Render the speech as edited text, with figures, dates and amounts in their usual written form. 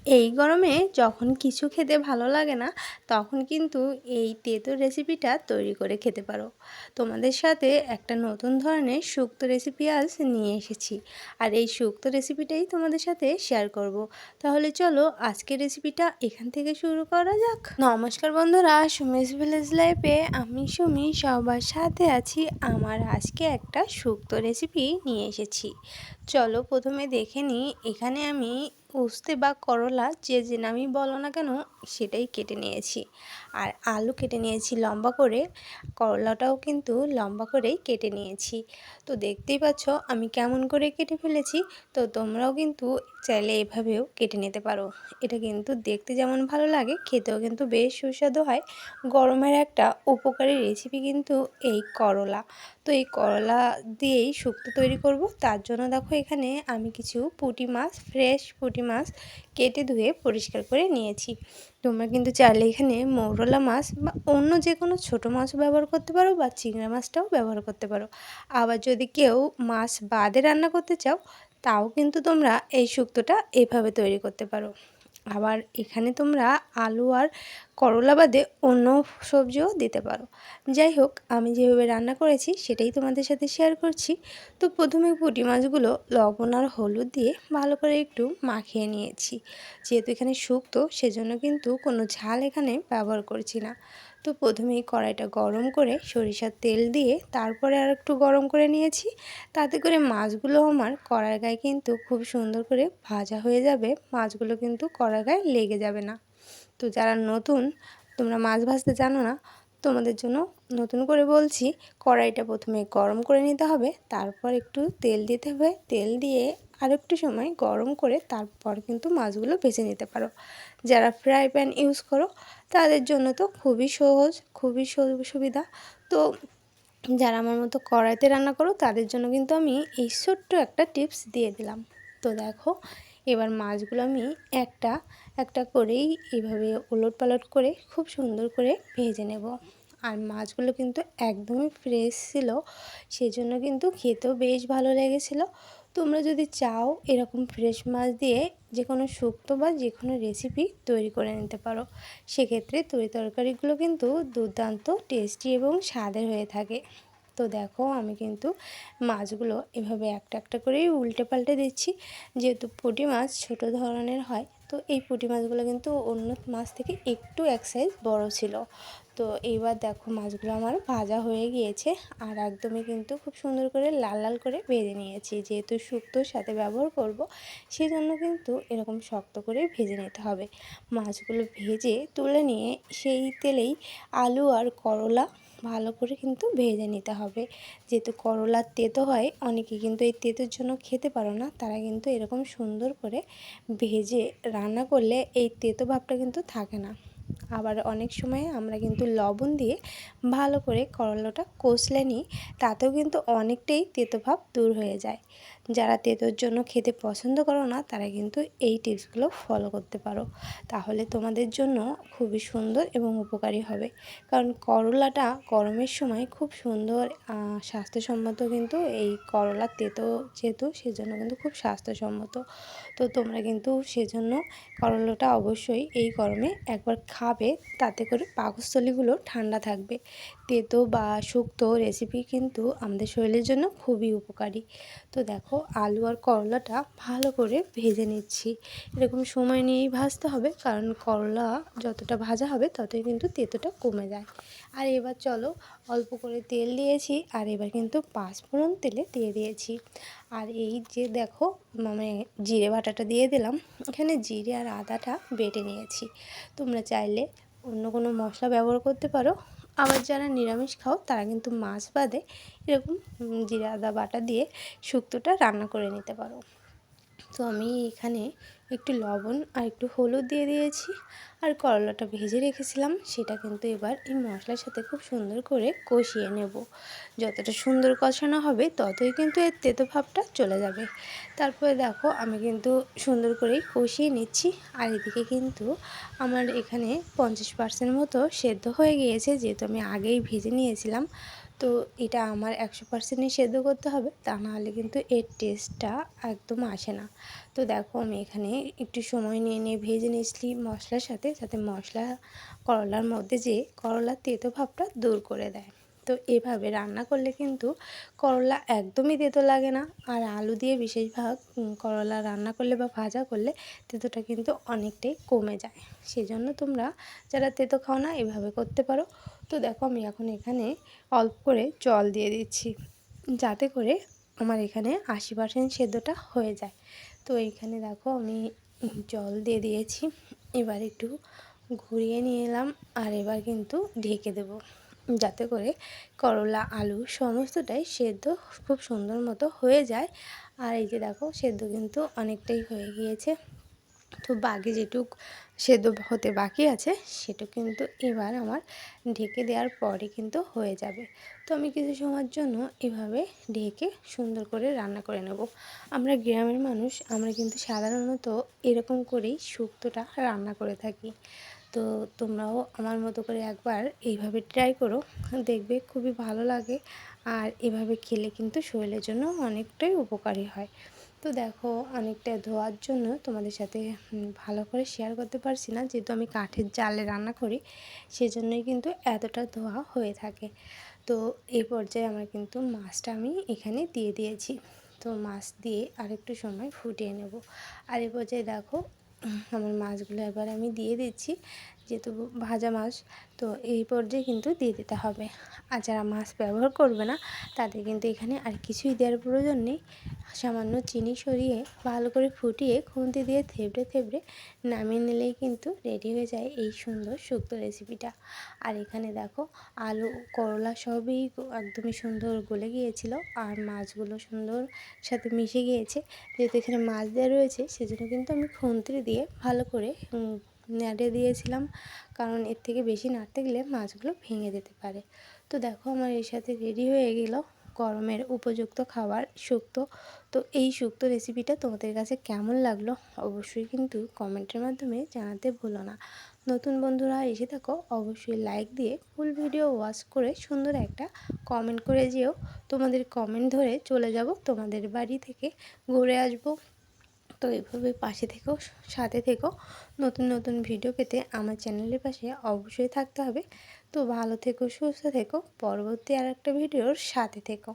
এই গরমে যখন কিছু খেতে ভালো লাগে না তখন কিন্তু এই তেঁতুল রেসিপিটা তৈরি করে খেতে পারো। তোমাদের সাথে একটা নতুন ধরনের শুক্তো রেসিপি আজ নিয়ে এসেছি, আর এই শুক্তো রেসিপিটাই তোমাদের সাথে শেয়ার করব। তাহলে চলো আজকের রেসিপিটা এখান থেকে শুরু করা যাক। নমস্কার বন্ধুরা, সুমিস ভিলেজ লাইফে আমি সুমি সবার সাথে আছি। আমার আজকে একটা শুক্তো রেসিপি নিয়ে এসেছি। চলো প্রথমে দেখে নিই। এখানে আমি উস্তে বা করলা যে নামই বলো না কেন সেটাই কেটে নিয়েছি, আর আলু কেটে নিয়েছি লম্বা করে, করলাটাও কিন্তু লম্বা করেই কেটে নিয়েছি। তো দেখতেই পাচ্ছ আমি কেমন করে কেটে ফেলেছি। তো তোমরাও কিন্তু চাইলে এভাবেও কেটে নিতে পারো। এটা কিন্তু দেখতে যেমন ভালো লাগে, খেতেও কিন্তু বেশ সুস্বাদু হয়। গরমের একটা উপকারী রেসিপি কিন্তু এই করলা। তো এই করলা দিয়েই শুক্তো তৈরি করব। তার জন্য দেখো এখানে আমি কিছু পুঁটি মাছ, ফ্রেশ পুঁটি মাছ কেটে ধুয়ে পরিষ্কার করে নিয়েছি। তোমরা কিন্তু চাইলে এখানে মৌরলা মাছ বা অন্য যে কোনো ছোটো মাছও ব্যবহার করতে পারো, বা চিংড়া মাছটাও ব্যবহার করতে পারো। আবার যদি কেউ মাছ বাদে রান্না করতে চাও তাও কিন্তু তোমরা এই শুক্তোটা এভাবে তৈরি করতে পারো। আবার এখানে তোমরা আলু আর করলা বাদে অন্য সবজিও দিতে পারো। যাই হোক, আমি যেভাবে রান্না করেছি সেটাই তোমাদের সাথে শেয়ার করছি। তো প্রথমে পুঁটি মাছগুলো লবণ আর হলুদ দিয়ে ভালো করে একটু মাখিয়ে নিয়েছি। যেহেতু এখানে শুক্তো সেজন্য কিন্তু কোনো ঝাল এখানে ব্যবহার করছি না। তো প্রথমেই কড়াইটা গরম করে সরিষার তেল দিয়ে তারপরে আর একটু গরম করে নিয়েছি। তাতে করে মাছগুলো আমার কড়ার গায়ে কিন্তু খুব সুন্দর করে ভাজা হয়ে যাবে। মাছগুলো কিন্তু কড়ার গায়ে লেগে যাবে না। তো যারা নতুন, তোমরা মাছ ভাজতে জানো না, তোমাদের জন্য নতুন করে বলছি, কড়াইটা প্রথমে গরম করে নিতে হবে, তারপর একটু তেল দিতে হবে। তেল দিয়ে আর একটু সময় গরম করে তারপর কিন্তু মাছগুলো ভেজে নিতে পারো। যারা ফ্রাই প্যান ইউজ করো তাদের জন্য তো খুবই সহজ, খুবই সুবিধা। তো যারা আমার মতো কড়াইতে রান্না করো তাদের জন্য কিন্তু আমি এই ছোট্ট একটা টিপস দিয়ে দিলাম। তো দেখো এবার মাছগুলো আমি একটা একটা করেই এইভাবে ওলটপালট করে খুব সুন্দর করে ভেজে নেব। আর মাছগুলো কিন্তু একদমই ফ্রেশ ছিল, সেজন্য কিন্তু খেতেও বেশ ভালো লেগেছিলো। তোমরা যদি চাও এরকম ফ্রেশ মাছ দিয়ে যে কোনো শুক্তো বা যে কোনো রেসিপি তৈরি করে নিতে পারো। সেক্ষেত্রে তরি তরকারিগুলো কিন্তু দুর্দান্ত টেস্টি এবং স্বাদের হয়ে থাকে। তো দেখো আমি কিন্তু মাছগুলো এভাবে একটা একটা করেই উল্টে পাল্টে দিচ্ছি। যেহেতু পুঁটি মাছ ছোটো ধরনের হয়, তো এই পুঁটি মাছগুলো কিন্তু অন্য মাছ থেকে একটু এক সাইজ বড়ো ছিল। তো এইবার দেখো মাছগুলো আমার ভাজা হয়ে গিয়েছে, আর একদমই কিন্তু খুব সুন্দর করে লাল লাল করে ভেজে নিয়েছি। যেহেতু শুক্তোর সাথে ব্যবহার করব, সেই জন্য কিন্তু এরকম শক্ত করে ভেজে নিতে হবে। মাছগুলো ভেজে তুলে নিয়ে সেই তেলেই আলু আর করলা ভালো করে কিন্তু ভেজে নিতে হবে। যেহেতু করলার তেতো হয়, অনেকে কিন্তু এই তেতোর জন্য খেতে পারো না, তারা কিন্তু এরকম সুন্দর করে ভেজে রান্না করলে এই তেতো ভাবটা কিন্তু থাকে না। আবার অনেক সময় আমরা কিন্তু লবণ দিয়ে ভালো করে করলাটা কষলে নিই, তাতেও কিন্তু অনেকটাই তেতো ভাব দূর হয়ে যায়। যারা তেতোর জন্য খেতে পছন্দ করো না তারা কিন্তু এই টিপসগুলো ফলো করতে পারো, তাহলে তোমাদের জন্য খুবই সুন্দর এবং উপকারী হবে। কারণ করলাটা গরমের সময় খুব সুন্দর স্বাস্থ্যসম্মত, কিন্তু এই করলার তেতো যেহেতু সেজন্য কিন্তু খুব স্বাস্থ্যসম্মত। তো তোমরা কিন্তু সেজন্য করলাটা অবশ্যই এই গরমে একবার খাবে, তাতে করে পাকস্থলীগুলো ঠান্ডা থাকবে। তেতো বা শুক্তো রেসিপি কিন্তু আমাদের শরীরের জন্য খুবই উপকারী। তো দেখো আলু আর করলাটা ভালো করে ভেজে নিচ্ছি। এরকম সময় নিয়েই ভাজতে হবে, কারণ করলা যতটা ভাজা হবে ততই কিন্তু তেতোটা কমে যায়। আর এবার চলো অল্প করে তেল দিয়েছি, আর এবার কিন্তু পাঁচফোড়ন তেলে দিয়ে দিয়েছি। আর এই যে দেখো মানে জিরে বাটাটা দিয়ে দিলাম। এখানে জিরে আর আদাটা বেটে নিয়েছি। তোমরা চাইলে অন্য কোনো মশলা ব্যবহার করতে পারো। আবার যারা নিরামিষ খাও তারা কিন্তু মাছ বাদে এরকম জিরে আদা বাটা দিয়ে শুক্তোটা রান্না করে নিতে পারো। তো আমি এখানে একটু লবণ আর একটু হলুদ দিয়ে দিয়েছি, আর করলাটা ভেজে রেখেছিলাম সেটা কিন্তু এবার এই মশলার সাথে খুব সুন্দর করে কষিয়ে নেব। যতটা সুন্দর কষানো হবে ততই কিন্তু এর তেতো ভাবটা চলে যাবে। তারপরে দেখো আমি কিন্তু সুন্দর করেই কষিয়ে নিচ্ছি। আর এদিকে কিন্তু আমার এখানে 50% মতো সেদ্ধ হয়ে গিয়েছে, যেহেতু আমি আগেই ভেজে নিয়েছিলাম। তো এটা আমার 100%ই সেদ্ধ করতে হবে, তা নাহলে কিন্তু এর টেস্টটা একদম আসে না। তো দেখো আমি এখানে একটু সময় নিয়ে ভেজে নিয়েছি মশলার সাথে, যাতে মশলা করলার মধ্যে যে করলার তেতো ভাবটা দূর করে দেয়। তো এভাবে রান্না করলে কিন্তু করলা একদমই তেতো লাগে না। আর আলু দিয়ে বিশেষভাগ করলা রান্না করলে বা ভাজা করলে তেতোটা কিন্তু অনেকটাই কমে যায়। সেজন্য তোমরা যারা তেতো খাও না এভাবে করতে পারো। তো দেখো আমি এখন এখানে অল্প করে জল দিয়ে দিচ্ছি, যাতে করে আমার এখানে 80% সেদ্ধটা হয়ে যায়। তো এইখানে দেখো আমি জল দিয়ে দিয়েছি, এবার একটু ঘুরিয়ে নিয়ে এলাম আর এবার কিন্তু ঢেকে দেব, যাতে করে করলা আলু সমস্তটাই সেদ্ধ খুব সুন্দর মতো হয়ে যায়। আর এই যে দেখো সেদ্ধ কিন্তু অনেকটাই হয়ে গিয়েছে। তো বাকি যেটুক সেদ্ধ হতে বাকি আছে সেটা কিন্তু এবার আমার ঢেকে দেওয়ার পরে কিন্তু হয়ে যাবে। তো আমি কিছু সময়ের জন্য এভাবে ঢেকে সুন্দর করে রান্না করে নেব। আমরা গ্রামের মানুষ, আমরা কিন্তু সাধারণত এরকম করেই শুক্তোটা রান্না করে থাকি। তো তোমরাও আমার মতো করে একবার এইভাবে ট্রাই করো, দেখবে খুবই ভালো লাগে। আর এভাবে খেলে কিন্তু শরীরের জন্য অনেকটাই উপকারী হয়। তো দেখো অনেকটা ধোয়ার জন্য তোমাদের সাথে ভালো করে শেয়ার করতে পারছি না, যেহেতু আমি কাঠের জালে রান্না করি, সেজন্যই কিন্তু এতটা ধোয়া হয়ে থাকে। তো এই পর্যায়ে আমার কিন্তু মাছটা আমি এখানে দিয়ে দিয়েছি। তো মাছ দিয়ে আরেকটু সময় ফুটিয়ে নেব। আর এই পর্যায়ে দেখো আমার মাছগুলো এবার আমি দিয়ে দিচ্ছি, যেহেতু ভাজা মাছ, তো এই পর্যায়ে কিন্তু দিয়ে দিতে হবে। আর যারা মাছ ব্যবহার করবে না তাদের কিন্তু এখানে আর কিছুই দেওয়ার প্রয়োজন নেই। সামান্য চিনি সরিয়ে ভালো করে ফুটিয়ে খুন্তি দিয়ে থেবড়ে থেবড়ে নামিয়ে নিলেই কিন্তু রেডি হয়ে যায় এই সুন্দর শুক্তো রেসিপিটা। আর এখানে দেখো আলু করলা সবই একদমই সুন্দর গলে গিয়েছিল, আর মাছগুলো সুন্দর সাথে মিশে গিয়েছে। যেহেতু এখানে মাছ দেওয়া রয়েছে সেজন্য কিন্তু আমি খুন্তি দিয়ে ভালো করে নেড়ে দিয়েছিলাম, কারণ এর থেকে বেশি নাড়তে গেলে মাছগুলো ভেঙে যেতে পারে। তো দেখো আমার এর সাথে রেডি হয়ে গেল গরমের উপযুক্ত খাবার শুক্তো। তো এই শুক্তো রেসিপিটা তোমাদের কাছে কেমন লাগলো অবশ্যই কিন্তু কমেন্টের মাধ্যমে জানাতে ভুলো না। নতুন বন্ধুরা এসে থাকো অবশ্যই লাইক দিয়ে ফুল ভিডিও ওয়াচ করে সুন্দর একটা কমেন্ট করে যেও। তোমাদের কমেন্ট ধরে চলে যাব তোমাদের বাড়ি থেকে ঘুরে আসবো। তো এভাবে পাশে থেকো, সাথে থেকো। নতুন নতুন ভিডিও পেতে আমার চ্যানেলের পাশে অবশ্যই থাকতে হবে। তো ভালো থেকো, সুস্থ থেকো, পরবর্তী আর একটা ভিডিওর সাথে থেকো।